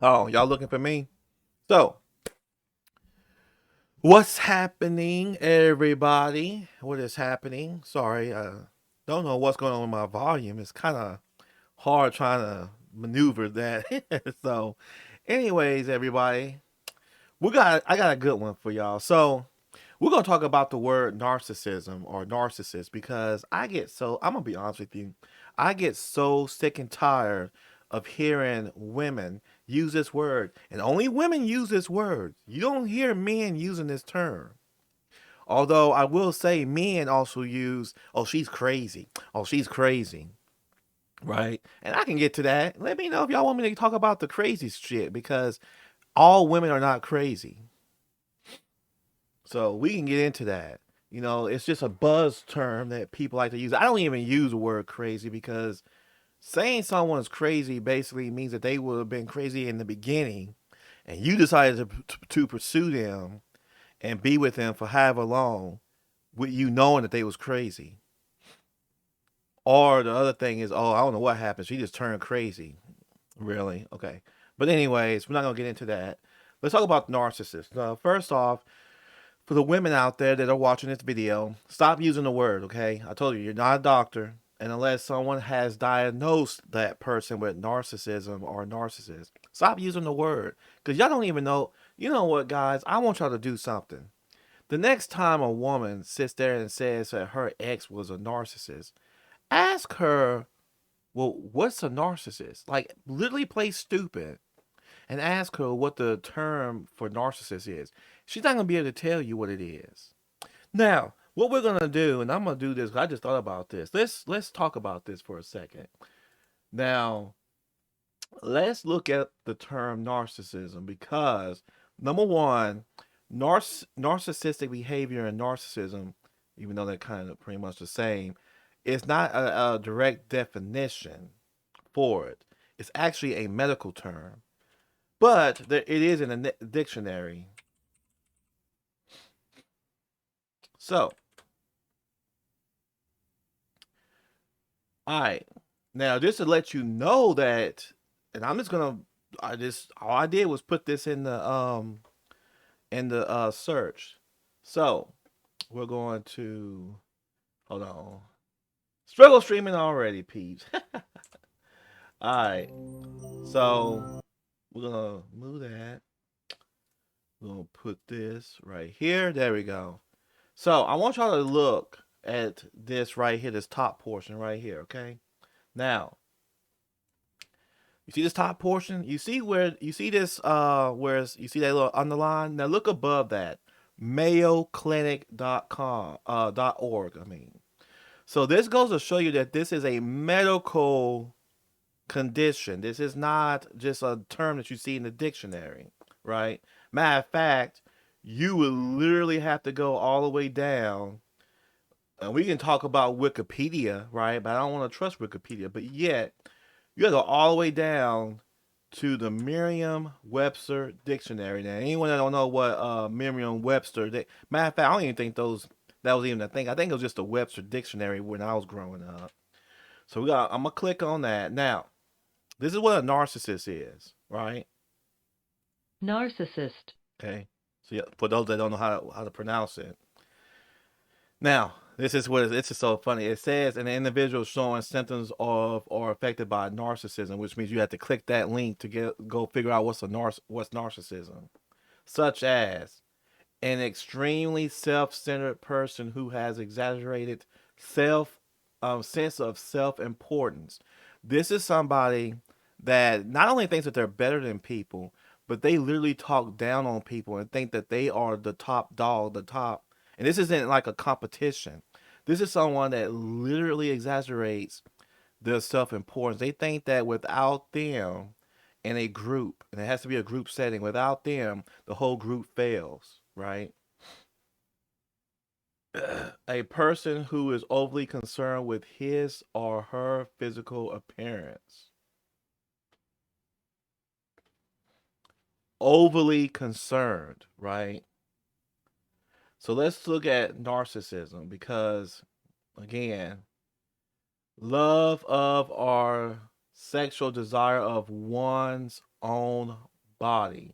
Oh, y'all looking for me? So, what's happening, everybody? What is happening? Sorry, don't know what's going on with my volume. It's kind of hard trying to maneuver that. So, anyways, everybody, I got a good one for y'all. So, we're gonna talk about the word narcissism or narcissist because I'm gonna be honest with you, I get so sick and tired of hearing women use this word, and only women use this word. You don't hear men using this term. Although I will say men also use, oh, she's crazy. Oh, she's crazy. Right? And I can get to that. Let me know if y'all want me to talk about the crazy shit because all women are not crazy. So we can get into that. You know, it's just a buzz term that people like to use. I don't even use the word crazy because saying someone's crazy basically means that they would have been crazy in the beginning and you decided to pursue them and be with them for however long with you knowing that they was crazy. Or the other thing is, oh, I don't know what happened. She just turned crazy. Really? Okay. But anyways, we're not gonna get into that. Let's talk about narcissists. First off, for the women out there that are watching this video, stop using the word, okay? I told you, you're not a doctor. And unless someone has diagnosed that person with narcissism or narcissist, stop using the word. Because y'all don't even know. You know what, guys? I want y'all to do something. The next time a woman sits there and says that her ex was a narcissist, ask her, well, what's a narcissist? Like, literally play stupid and ask her what the term for narcissist is. She's not going to be able to tell you what it is. Now, what we're gonna do, and I'm gonna do this. I just thought about this. Let's talk about this for a second. Now, let's look at the term narcissism because number one, narcissistic behavior and narcissism, even though they're kind of pretty much the same, it's not a direct definition for it. It's actually a medical term, but it is in a dictionary. So, all right. Now, just to let you know that, and I'm just gonna, I just all I did was put this in the search. So we're going to hold on. Struggle streaming already, peeps. All right. So we're gonna move that. We're gonna put this right here. There we go. So I want y'all to look at this right here, this top portion right here. Okay. Now you see this top portion? You see where you see this where you see that little underline? Now look above that. MayoClinic.com .org, I mean. So this goes to show you that this is a medical condition. This is not just a term that you see in the dictionary, right? Matter of fact, you would literally have to go all the way down. And we can talk about Wikipedia, right? But I don't want to trust Wikipedia. But yet, you gotta go all the way down to the Merriam-Webster dictionary. Now, anyone that don't know what Merriam-Webster, matter of fact, I don't even think that was even a thing. I think it was just a Webster dictionary when I was growing up. So I'm gonna click on that. Now, this is what a narcissist is, right? Narcissist. Okay. So yeah, for those that don't know how to pronounce it, now, this is so funny. It says an individual showing symptoms of or affected by narcissism, which means you have to click that link to go figure out what's narcissism, such as an extremely self-centered person who has exaggerated self sense of self-importance. This is somebody that not only thinks that they're better than people, but they literally talk down on people and think that they are the top dog, the top. And this isn't like a competition. This is someone that literally exaggerates their self-importance. They think that without them in a group, and it has to be a group setting, without them, the whole group fails, right? A person who is overly concerned with his or her physical appearance. Overly concerned, right? So let's look at narcissism because, again, love of our sexual desire of one's own body.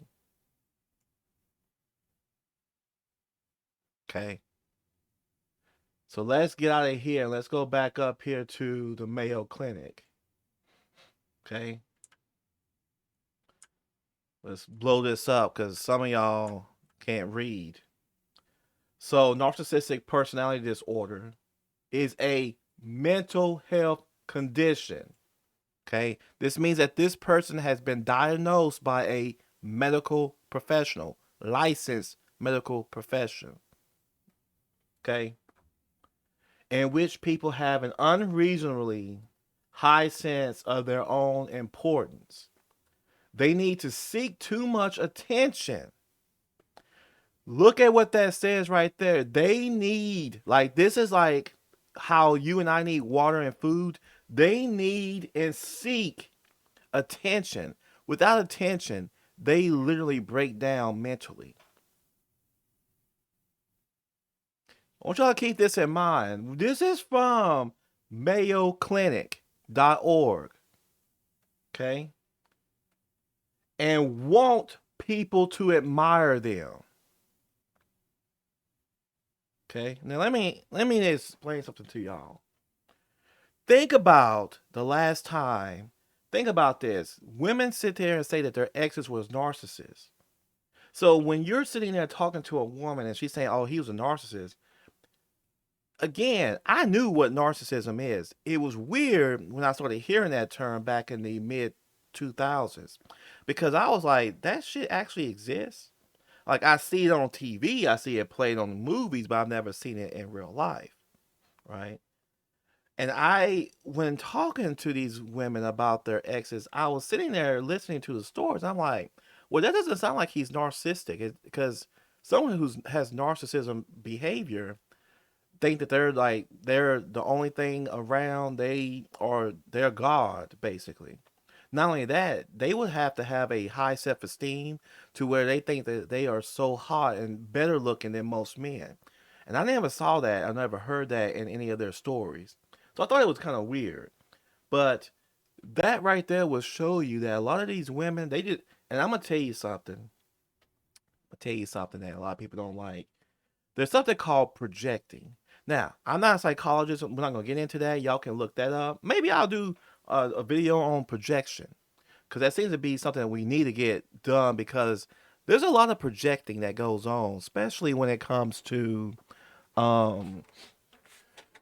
Okay. So let's get out of here and let's go back up here to the Mayo Clinic. Okay. Let's blow this up because some of y'all can't read. So, narcissistic personality disorder is a mental health condition. Okay. This means that this person has been diagnosed by a medical professional, licensed medical profession. Okay. In which people have an unreasonably high sense of their own importance. They need to seek too much attention. Look at what that says right there. They need, like, this is like how you and I need water and food. They need and seek attention. Without attention, they literally break down mentally. I want y'all to keep this in mind. This is from mayoclinic.org. Okay? And want people to admire them. Okay? Now let me explain something to y'all. Think about the last time. Think about this. Women sit there and say that their exes was narcissists. So when you're sitting there talking to a woman and she's saying, "Oh, he was a narcissist," again, I knew what narcissism is. It was weird when I started hearing that term back in the mid 2000s because I was like, that shit actually exists. Like, I see it on TV, I see it played on movies, but I've never seen it in real life, right? And when talking to these women about their exes, I was sitting there listening to the stories. I'm like, well, that doesn't sound like he's narcissistic, because someone who has narcissism behavior think that they're the only thing around. They're God, basically. Not only that, they would have to have a high self-esteem to where they think that they are so hot and better looking than most men. And I never saw that. I never heard that in any of their stories. So I thought it was kind of weird. But that right there will show you that a lot of these women, they just, and I'm going to tell you something. I'll tell you something that a lot of people don't like. There's something called projecting. Now, I'm not a psychologist. We're not going to get into that. Y'all can look that up. Maybe I'll do a video on projection, because that seems to be something that we need to get done, because there's a lot of projecting that goes on, especially when it comes to um,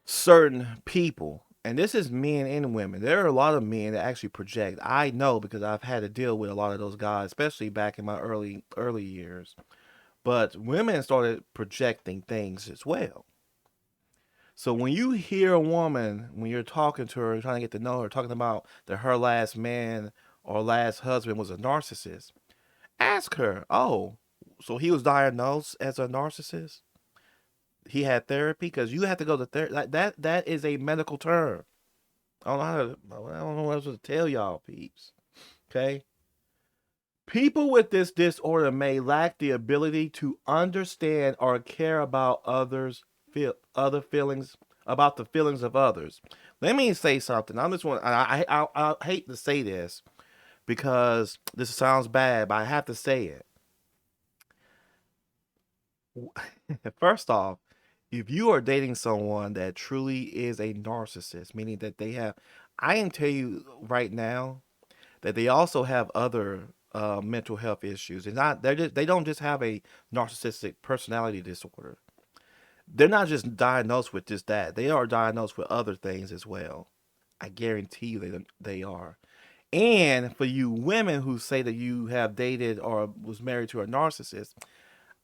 certain people. And this is men and women. There are a lot of men that actually project. I know because I've had to deal with a lot of those guys, especially back in my early years. But women started projecting things as well. So when you hear a woman, when you're talking to her, trying to get to know her, talking about that her last man or last husband was a narcissist, ask her, "Oh, so he was diagnosed as a narcissist? He had therapy?" Because you have to go to therapy. That is a medical term. I don't know I don't know what else to tell y'all, peeps. Okay. People with this disorder may lack the ability to understand or care about other feelings, about the feelings of others. Let me say something. I'm just one. I hate to say this because this sounds bad, but I have to say it. First off, if you are dating someone that truly is a narcissist, meaning that they have, I can tell you right now that they also have other mental health issues. They don't just have a narcissistic personality disorder. They're not just diagnosed with just that. They are diagnosed with other things as well. I guarantee you they are. And for you women who say that you have dated or was married to a narcissist,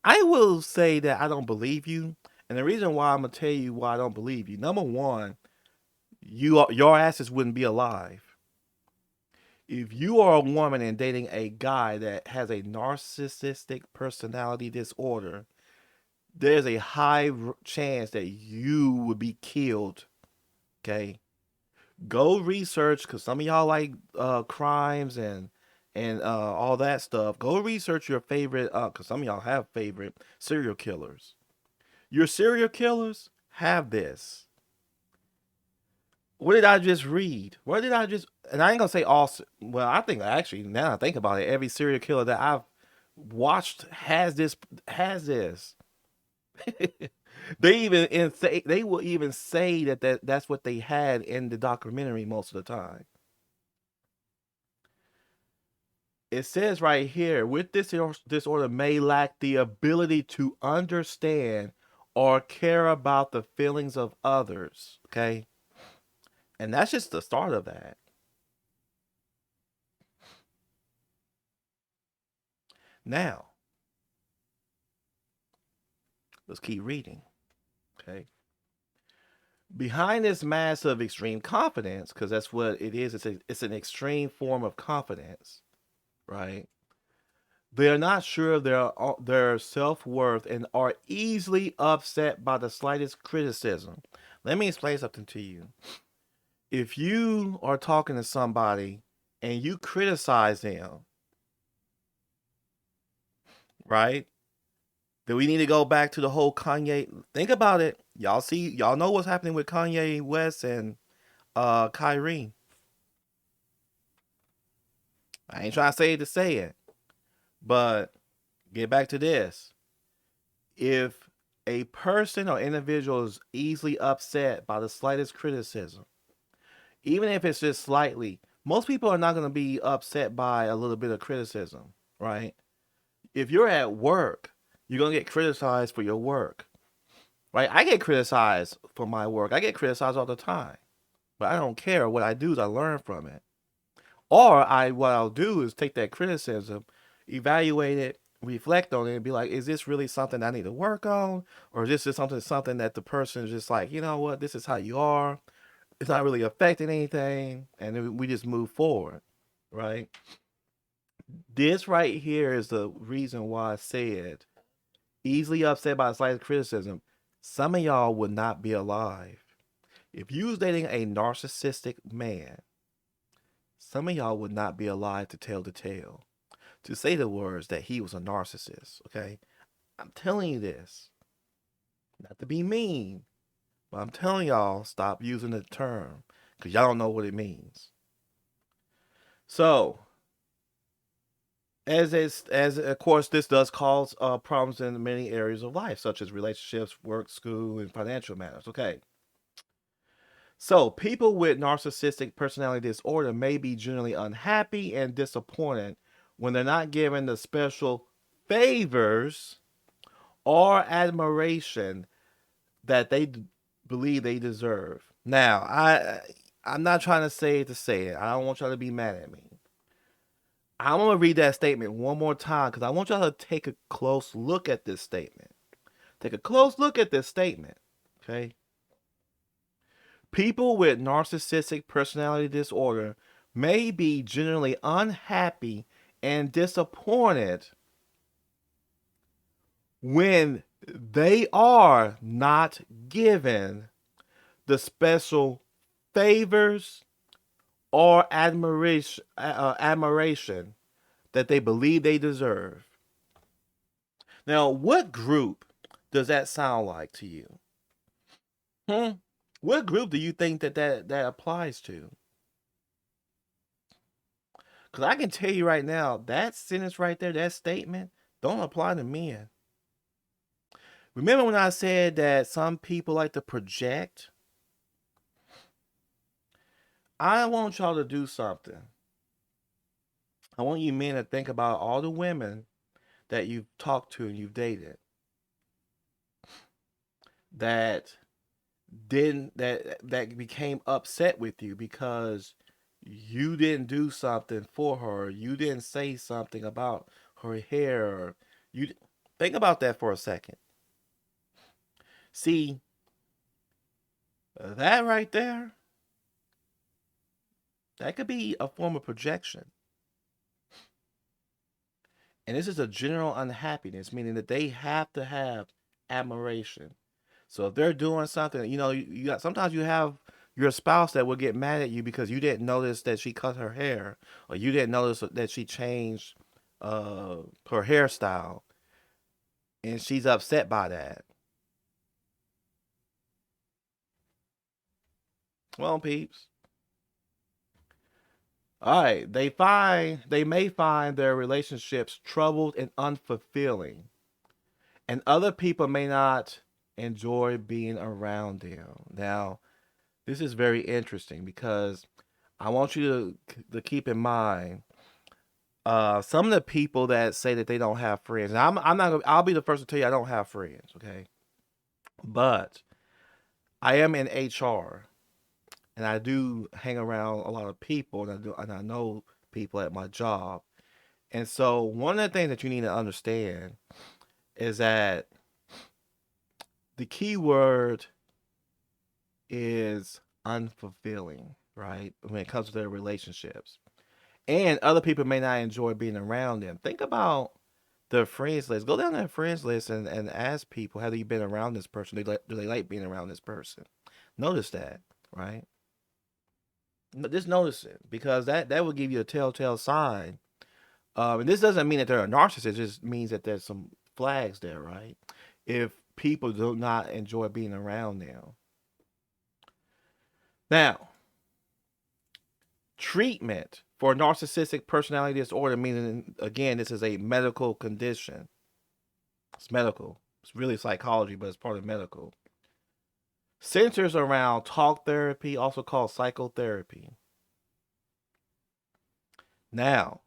I will say that I don't believe you. And the reason why I'm gonna tell you why I don't believe you. Number one, your asses wouldn't be alive. If you are a woman and dating a guy that has a narcissistic personality disorder, there's a high chance that you would be killed. Okay, go research, because some of y'all like crimes and all that stuff. Go research your favorite, because some of y'all have favorite serial killers. Your serial killers have this. What did I just read? What did I just? And I ain't gonna say all. Well, I think actually now I think about it, every serial killer that I've watched has this. Has this. They will even say that's what they had in the documentary most of the time. It says right here, with this disorder may lack the ability to understand or care about the feelings of others. Okay, and that's just the start of that. Now, let's keep reading. Okay. Behind this mask of extreme confidence, because that's what it is, it's an extreme form of confidence, right? They are not sure of their self worth and are easily upset by the slightest criticism. Let me explain something to you. If you are talking to somebody and you criticize them, right? Then we need to go back to the whole Kanye. Think about it. Y'all know what's happening with Kanye West and Kyrie. I ain't trying to say it, but get back to this. If a person or individual is easily upset by the slightest criticism, even if it's just slightly, most people are not going to be upset by a little bit of criticism, right? If you're at work, you're going to get criticized for your work, right? I get criticized for my work. I get criticized all the time, but I don't care. What I do is I learn from it. Or what I'll do is take that criticism, evaluate it, reflect on it, and be like, is this really something I need to work on? Or is this just something that the person is just like, you know what, this is how you are. It's not really affecting anything, and then we just move forward, right? This right here is the reason why I said easily upset by slight criticism. Some of y'all would not be alive. If you was dating a narcissistic man, some of y'all would not be alive to tell the tale, to say the words that he was a narcissist, okay? I'm telling you this, not to be mean, but I'm telling y'all, stop using the term, because y'all don't know what it means. So, as of course, this does cause problems in many areas of life, such as relationships, work, school, and financial matters. Okay. So, people with narcissistic personality disorder may be generally unhappy and disappointed when they're not given the special favors or admiration that they believe they deserve. Now, I'm not trying to say it to say it. I don't want y'all to be mad at me. I'm gonna read that statement one more time because I want y'all to take a close look at this statement. Take a close look at this statement. Okay. People with narcissistic personality disorder may be generally unhappy and disappointed when they are not given the special favors or admiration that they believe they deserve. Now, what group does that sound like to you? Hmm? What group do you think that applies to? Because I can tell you right now, that sentence right there, that statement, don't apply to men. Remember when I said that some people like to project? I want y'all to do something. I want you men to think about all the women that you've talked to and you've dated that that became upset with you because you didn't do something for her. You didn't say something about her hair. Or you think about that for a second. See, that right there, that could be a form of projection. And this is a general unhappiness, meaning that they have to have admiration. So if they're doing something, you got sometimes you have your spouse that will get mad at you because you didn't notice that she cut her hair, or you didn't notice that she changed her hairstyle, and she's upset by that. Well, peeps. All right, they may find their relationships troubled and unfulfilling, and other people may not enjoy being around them. Now, this is very interesting because I want you to keep in mind some of the people that say that they don't have friends. And I'm not gonna, I'll be the first to tell you I don't have friends, okay? But I am in HR and I do hang around a lot of people and I know people at my job. And so one of the things that you need to understand is that the key word is unfulfilling, right? When it comes to their relationships. And other people may not enjoy being around them. Think about the friends list. Go down that friends list and ask people, have you been around this person? Do they like being around this person? Notice that, right? Just notice it because that will give you a telltale sign. And this doesn't mean that they're a narcissist. It just means that there's some flags there, right? If people do not enjoy being around them. Now, treatment for narcissistic personality disorder, meaning, again, this is a medical condition. It's medical. It's really psychology, but it's part of medical. Centers around talk therapy, also called psychotherapy. Now,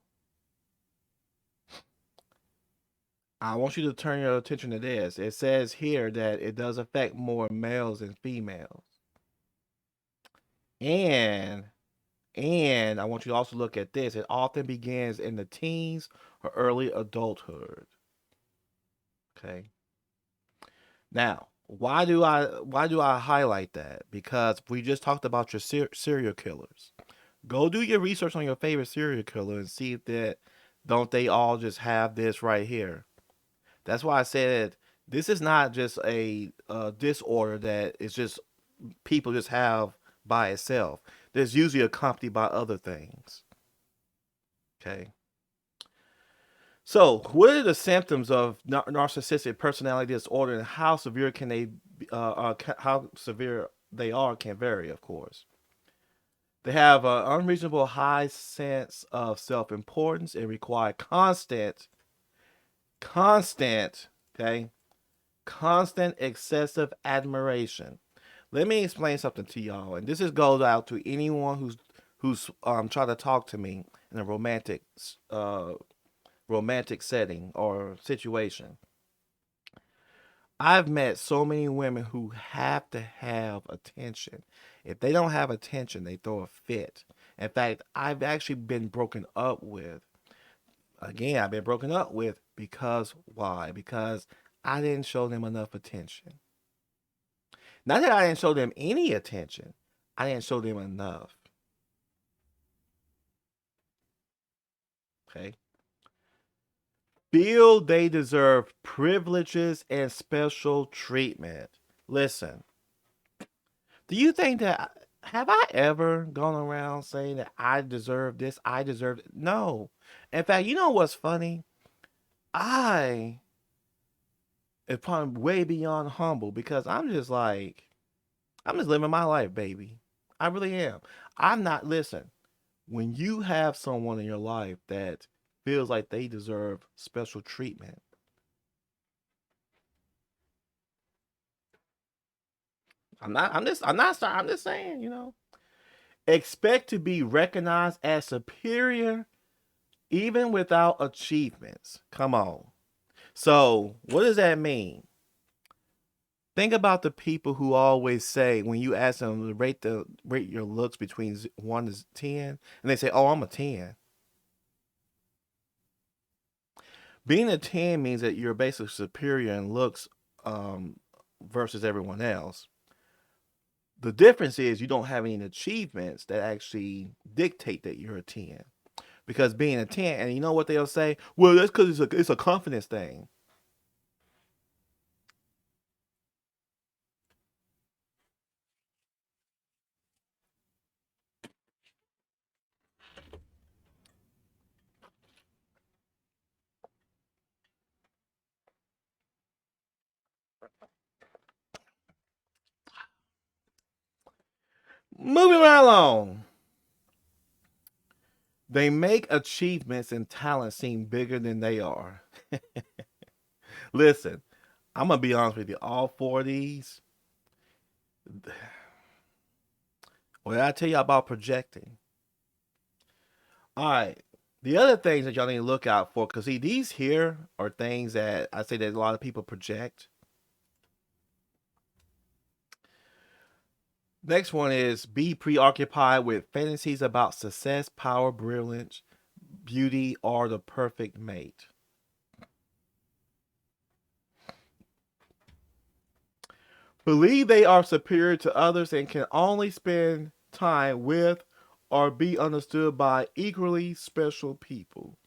I want you to turn your attention to this. It says here that it does affect more males than females. And I want you to also look at this. It often begins in the teens or early adulthood. Okay. Now, why do I highlight that? Because we just talked about your serial killers. Go do your research on your favorite serial killer and see if that don't they all just have this right here. That's why I said this is not just a disorder that is just people just have by itself. There's usually accompanied by other things. Okay. So, what are the symptoms of narcissistic personality disorder, and how severe can they, how severe they are can vary, of course. They have an unreasonable high sense of self-importance and require constant, okay, constant excessive admiration. Let me explain something to y'all, and this is goes out to anyone who's trying to talk to me in a romantic setting or situation. I've met so many women who have to have attention. If they don't have attention, they throw a fit. In fact, I've actually been broken up with. Again, I've been broken up with because why? Because I didn't show them enough attention. Not that I didn't show them any attention, I didn't show them enough. Okay. Feel they deserve privileges and special treatment. Listen, do you think that have I ever gone around saying that I deserve this, I deserve it? No. In fact, you know what's funny? I am probably way beyond humble because I'm just living my life, baby. I really am. I'm not listen. When you have someone in your life that feels like they deserve special treatment, I'm just saying, expect to be recognized as superior even without achievements. Come on. So, what does that mean? Think about the people who always say when you ask them to rate your looks between 1 to 10, and they say, "Oh, I'm a 10." Being a 10 means that you're basically superior in looks um, versus everyone else. The difference is you don't have any achievements that actually dictate that you're a 10. Because being a 10, and you know what they'll say? Well, that's because it's a confidence thing. Moving right along. They make achievements and talent seem bigger than they are. Listen, I'm gonna be honest with you. All four of these. What did I tell you about projecting? All right. The other things that y'all need to look out for, because see, these here are things that I say that a lot of people project. Next one is be preoccupied with fantasies about success, power, brilliance, beauty, or the perfect mate. Believe they are superior to others and can only spend time with or be understood by equally special people.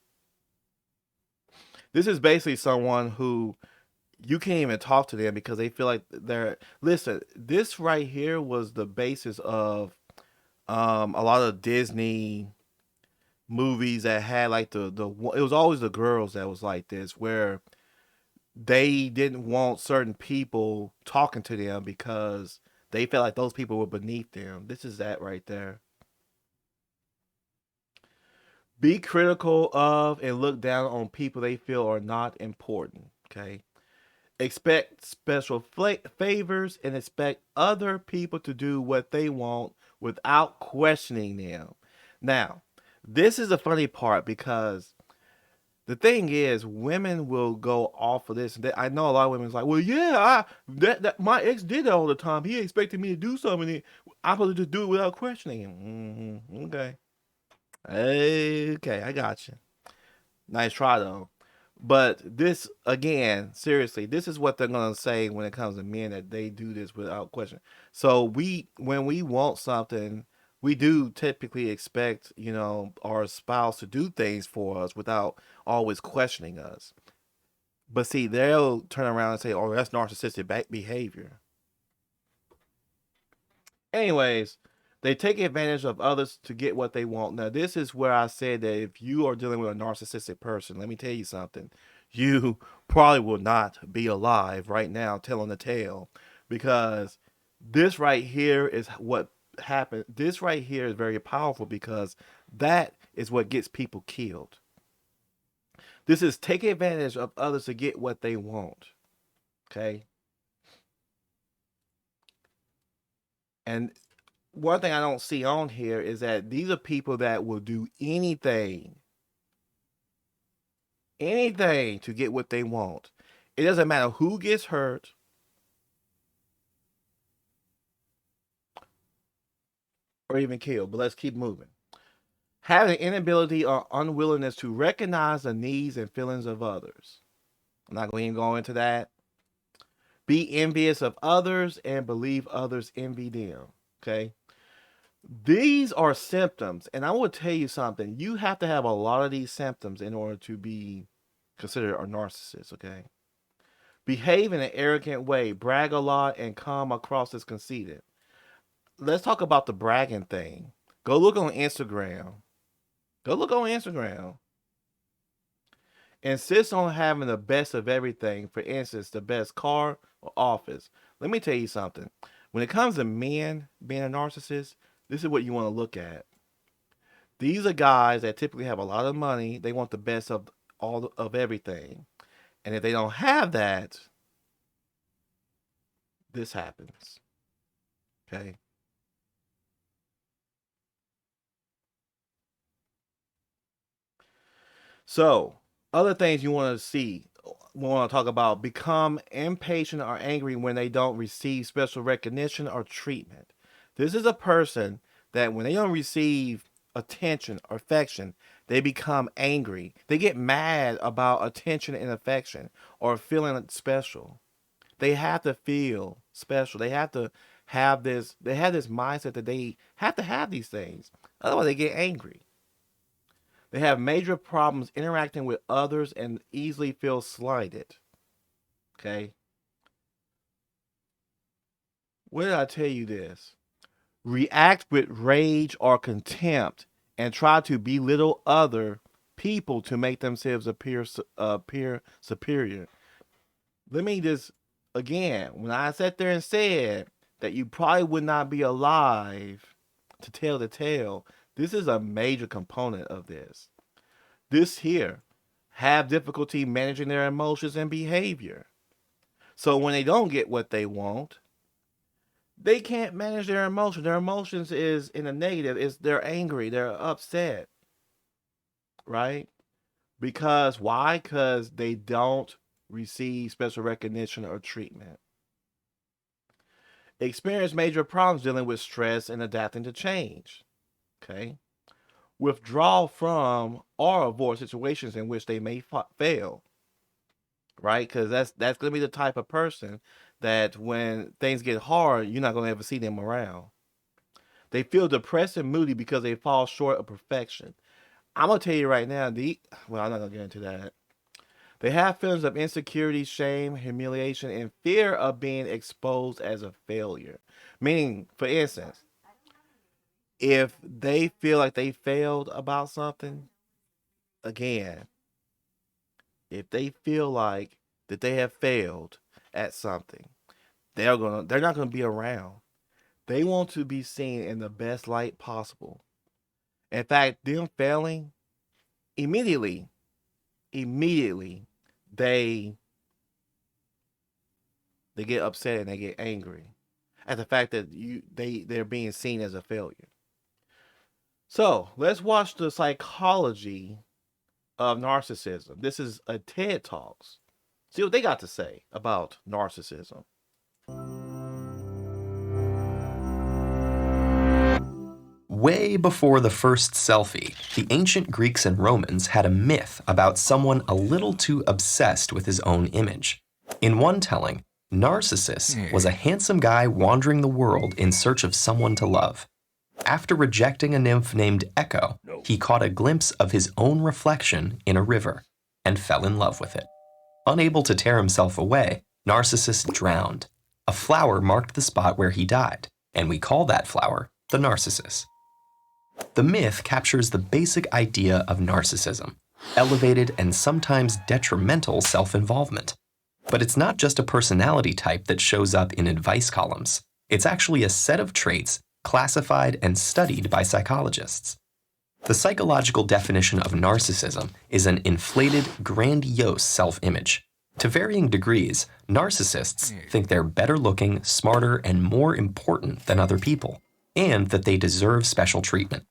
This is basically someone who you can't even talk to them because they feel like they're. Listen, this right here was the basis of a lot of Disney movies that had like the it was always the girls that was like this, where they didn't want certain people talking to them because they felt like those people were beneath them. This is that right there. Be critical of and look down on people they feel are not important. Okay. Expect special favors and expect other people to do what they want without questioning them. Now, this is the funny part because the thing is, women will go off of this. I know a lot of women's like, well, yeah, that my ex did it all the time. He expected me to do something. I'm supposed to just do it without questioning him. Okay, okay, I got you. Nice try though. But this again, seriously, this is what they're gonna say when it comes to men that they do this without question. So when we want something, we do typically expect, our spouse to do things for us without always questioning us. But see, they'll turn around and say, "Oh, that's narcissistic behavior." Anyways, they take advantage of others to get what they want. Now, this is where I said that if you are dealing with a narcissistic person, let me tell you something. You probably will not be alive right now telling the tale because this right here is what happened. This right here is very powerful because that is what gets people killed. This is taking advantage of others to get what they want. Okay. And one thing I don't see on here is that these are people that will do anything to get what they want. It doesn't matter who gets hurt or even killed, but let's keep moving. Have an inability or unwillingness to recognize the needs and feelings of others. I'm not going to even go into that. Be envious of others and believe others envy them. Okay. These are symptoms, and I will tell you something. You have to have a lot of these symptoms in order to be considered a narcissist, okay? Behave in an arrogant way, brag a lot, and come across as conceited. Let's talk about the bragging thing. Go look on Instagram. Go look on Instagram. Insist on having the best of everything. For instance, the best car or office. Let me tell you something. When it comes to men being a narcissist, this is what you want to look at. These are guys that typically have a lot of money. They want the best of all of everything. And if they don't have that, this happens. Okay. So, other things you want to see, we want to talk about become impatient or angry when they don't receive special recognition or treatment. This is a person that when they don't receive attention or affection, they become angry. They get mad about attention and affection or feeling special. They have to feel special. They have to have this mindset that they have to have these things. Otherwise they get angry. They have major problems interacting with others and easily feel slighted. Okay? When did I tell you this? React with rage or contempt and try to belittle other people to make themselves appear superior. Let me just again, when I sat there and said that you probably would not be alive to tell the tale, this is a major component of this. This here have difficulty managing their emotions and behavior. So when they don't get what they want, they can't manage their emotions. Their emotions is in a negative. Is they're angry, they're upset, right? Because why? Because they don't receive special recognition or treatment. Experience major problems dealing with stress and adapting to change. Okay. Withdraw from or avoid situations in which they may fail. Right? Because that's going to be the type of person that when things get hard, you're not going to ever see them around. They feel depressed and moody because they fall short of perfection. I'm going to tell you right now, well, I'm not going to get into that. They have feelings of insecurity, shame, humiliation, and fear of being exposed as a failure. Meaning, for instance, if they feel like they failed about something, again, if they feel like that they have failed at something, they're not gonna be around. They want to be seen in the best light possible. In fact, them failing immediately, they get upset and they get angry at the fact that they're being seen as a failure. So let's watch the psychology of narcissism. This is a TED Talks. See what they got to say about narcissism. Way before the first selfie, the ancient Greeks and Romans had a myth about someone a little too obsessed with his own image. In one telling, Narcissus was a handsome guy wandering the world in search of someone to love. After rejecting a nymph named Echo, he caught a glimpse of his own reflection in a river and fell in love with it. Unable to tear himself away, Narcissus drowned. A flower marked the spot where he died, and we call that flower the Narcissus. The myth captures the basic idea of narcissism, elevated and sometimes detrimental self-involvement. But it's not just a personality type that shows up in advice columns. It's actually a set of traits classified and studied by psychologists. The psychological definition of narcissism is an inflated, grandiose self-image. To varying degrees, narcissists think they're better looking, smarter, and more important than other people, and that they deserve special treatment.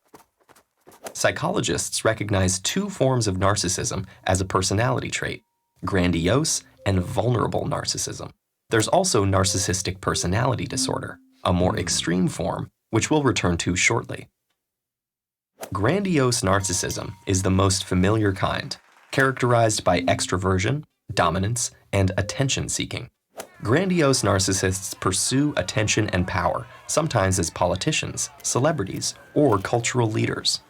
Psychologists recognize two forms of narcissism as a personality trait: grandiose and vulnerable narcissism. There's also narcissistic personality disorder, a more extreme form, which we'll return to shortly. Grandiose narcissism is the most familiar kind, characterized by extroversion, dominance, and attention-seeking. Grandiose narcissists pursue attention and power, sometimes as politicians, celebrities, or cultural leaders.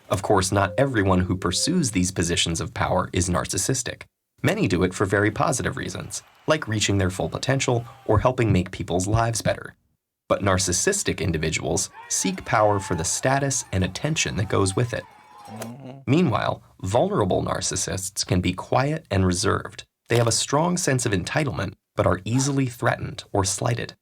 Of course, not everyone who pursues these positions of power is narcissistic. Many do it for very positive reasons, like reaching their full potential or helping make people's lives better. But narcissistic individuals seek power for the status and attention that goes with it. Meanwhile, vulnerable narcissists can be quiet and reserved. They have a strong sense of entitlement, but are easily threatened or slighted.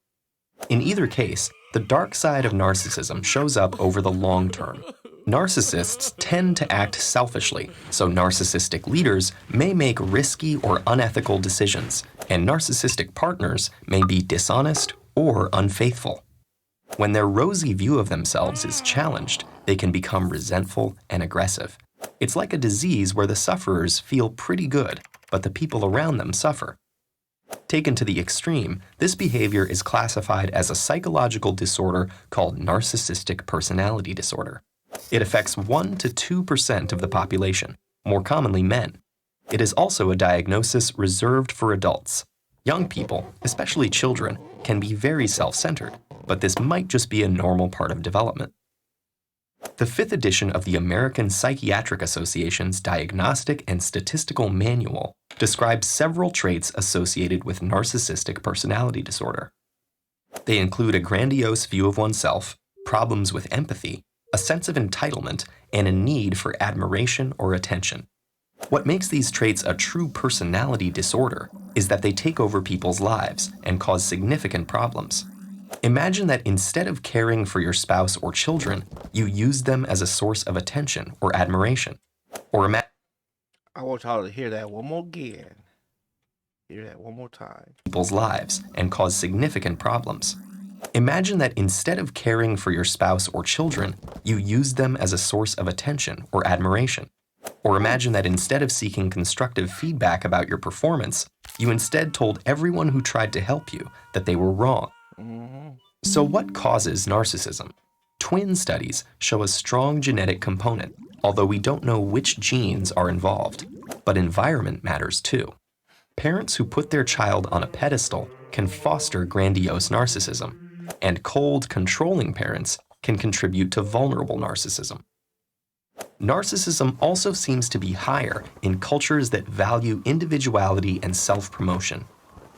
In either case, the dark side of narcissism shows up over the long term. Narcissists tend to act selfishly, so narcissistic leaders may make risky or unethical decisions, and narcissistic partners may be dishonest or unfaithful. When their rosy view of themselves is challenged, they can become resentful and aggressive. It's like a disease where the sufferers feel pretty good, but the people around them suffer. Taken to the extreme, this behavior is classified as a psychological disorder called narcissistic personality disorder. It affects 1 to 2% of the population, more commonly men. It is also a diagnosis reserved for adults. Young people, especially children, can be very self-centered, but this might just be a normal part of development. The 5th edition of the American Psychiatric Association's Diagnostic and Statistical Manual describes several traits associated with narcissistic personality disorder. They include a grandiose view of oneself, problems with empathy, a sense of entitlement, and a need for admiration or attention. What makes these traits a true personality disorder is that they take over people's lives and cause significant problems. Imagine that instead of caring for your spouse or children, you use them as a source of attention or admiration. Or imagine I want y'all to hear that one more again. Hear that one more time. people's lives and cause significant problems. Imagine that instead of caring for your spouse or children, you use them as a source of attention or admiration. Or imagine that instead of seeking constructive feedback about your performance, you instead told everyone who tried to help you that they were wrong. So, what causes narcissism? Twin studies show a strong genetic component, although we don't know which genes are involved. But environment matters too. Parents who put their child on a pedestal can foster grandiose narcissism, and cold, controlling parents can contribute to vulnerable narcissism. Narcissism also seems to be higher in cultures that value individuality and self-promotion.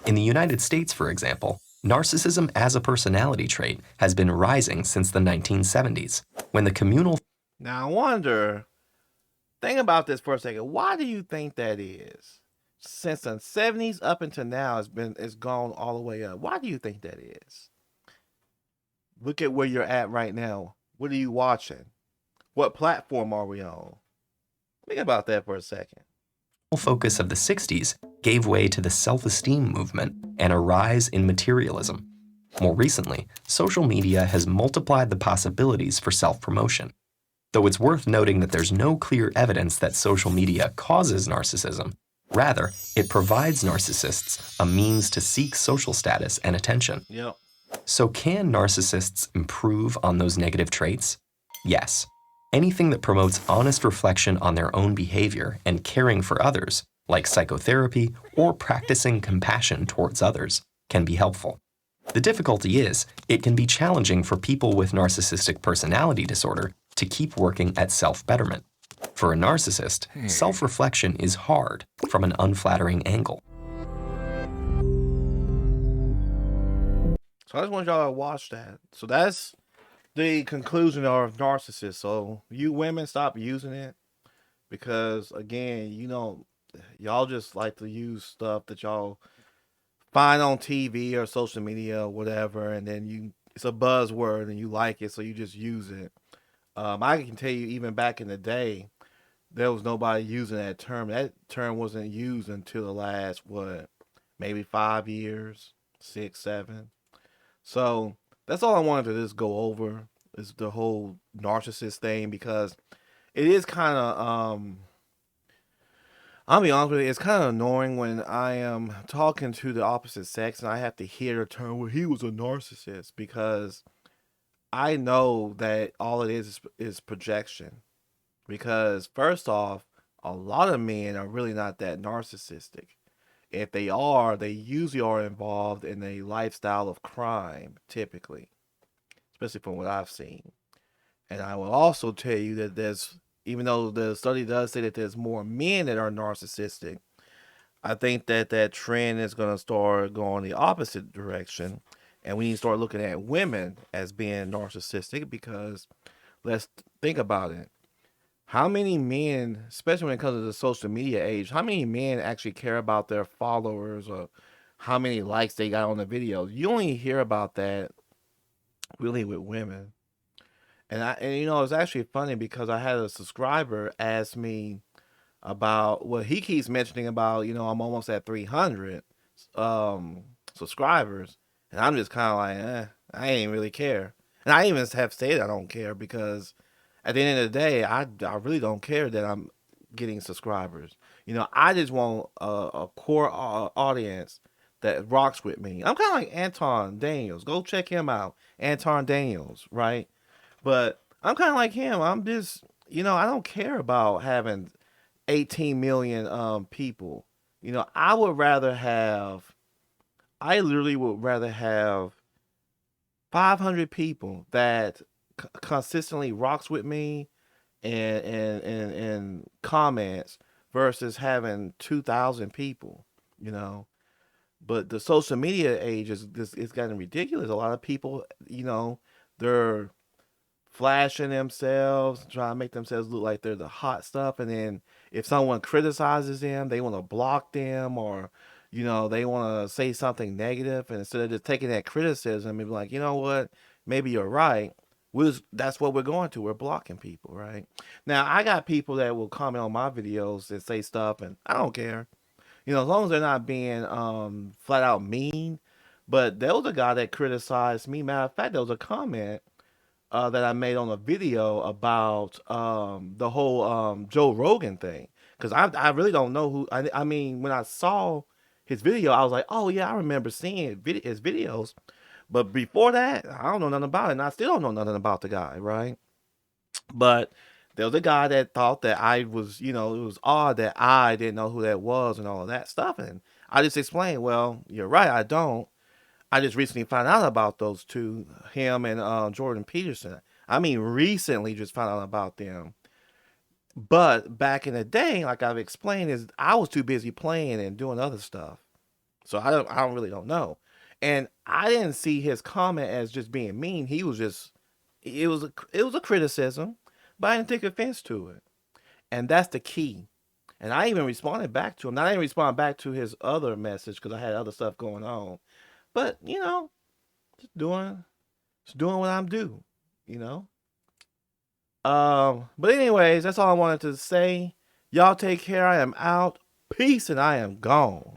In the United States, for example, narcissism as a personality trait has been rising since the 1970s, when the communal Now I wonder, think about this for a second. Why do you think that is? Since the 70s up until now, it's gone all the way up. Why do you think that is? Look at where you're at right now. What are you watching? What platform are we on? Think about that for a second. focus of the 60s gave way to the self-esteem movement and a rise in materialism. More recently, social media has multiplied the possibilities for self-promotion. Though it's worth noting that there's no clear evidence that social media causes narcissism. Rather, it provides narcissists a means to seek social status and attention. Yep. So can narcissists improve on those negative traits? Yes. Anything that promotes honest reflection on their own behavior and caring for others, like psychotherapy or practicing compassion towards others, can be helpful. The difficulty is, it can be challenging for people with narcissistic personality disorder to keep working at self-betterment. For a narcissist, self-reflection is hard from an unflattering angle. So I just want y'all to watch that. So that's the conclusion of Narcissist. So you women, stop using it, because again, y'all just like to use stuff that y'all find on TV or social media or whatever, and then it's a buzzword and you like it, so you just use it. I can tell you, even back in the day, there was nobody using that term. That term wasn't used until the last, maybe 5 years, 6, 7. So that's all I wanted to just go over, is the whole narcissist thing, because it is kind of I'll be honest with you, it's kind of annoying when I am talking to the opposite sex and I have to hear the term, well, he was a narcissist, because I know that all it is projection. Because first off, a lot of men are really not that narcissistic. If they are, they usually are involved in a lifestyle of crime, typically, especially from what I've seen. And I will also tell you that even though the study does say that there's more men that are narcissistic, I think that that trend is going to start going the opposite direction. And we need to start looking at women as being narcissistic, because let's think about it. How many men, especially when it comes to the social media age, how many men actually care about their followers or how many likes they got on the videos? You only hear about that really with women. And it's actually funny, because I had a subscriber ask me about what he keeps mentioning about, I'm almost at 300 subscribers. And I'm just kind of like, I ain't really care. And I even have said I don't care, because at the end of the day, I really don't care that I'm getting subscribers. I just want a core audience that rocks with me. I'm kind of like Anton Daniels. Go check him out. Anton Daniels, right? But I'm kind of like him. I'm just, I don't care about having 18 million people. I literally would rather have 500 people that consistently rocks with me and comments, versus having 2,000 people, you know. But the social media age it's gotten ridiculous. A lot of people, they're flashing themselves, trying to make themselves look like they're the hot stuff, and then if someone criticizes them, they want to block them, or you know, they want to say something negative, and instead of just taking that criticism and be like, you know what, maybe you're right. That's what we're going to. We're blocking people, right? Now, I got people that will comment on my videos and say stuff, and I don't care. You know, as long as they're not being flat out mean. But there was a guy that criticized me. Matter of fact, there was a comment that I made on a video about the whole Joe Rogan thing. Because I really don't know who. I mean, when I saw his video, I was like, oh yeah, I remember seeing his videos. But before that, I don't know nothing about it, and I still don't know nothing about the guy, right? But there was a guy that thought that I was, you know, it was odd that I didn't know who that was and all of that stuff. And I just explained, well, you're right, I don't. I just recently found out about those two, him and Jordan Peterson. I mean, recently just found out about them. But back in the day, like I've explained, is I was too busy playing and doing other stuff. So I don't really don't know. And I didn't see his comment as just being mean. He was just it was a criticism, but I didn't take offense to it. And that's the key. And I even responded back to him. Now, I didn't respond back to his other message because I had other stuff going on. But you know, just doing just doing what I'm due. You know. But anyways, that's all I wanted to say. Y'all take care. I am out. Peace, and I am gone.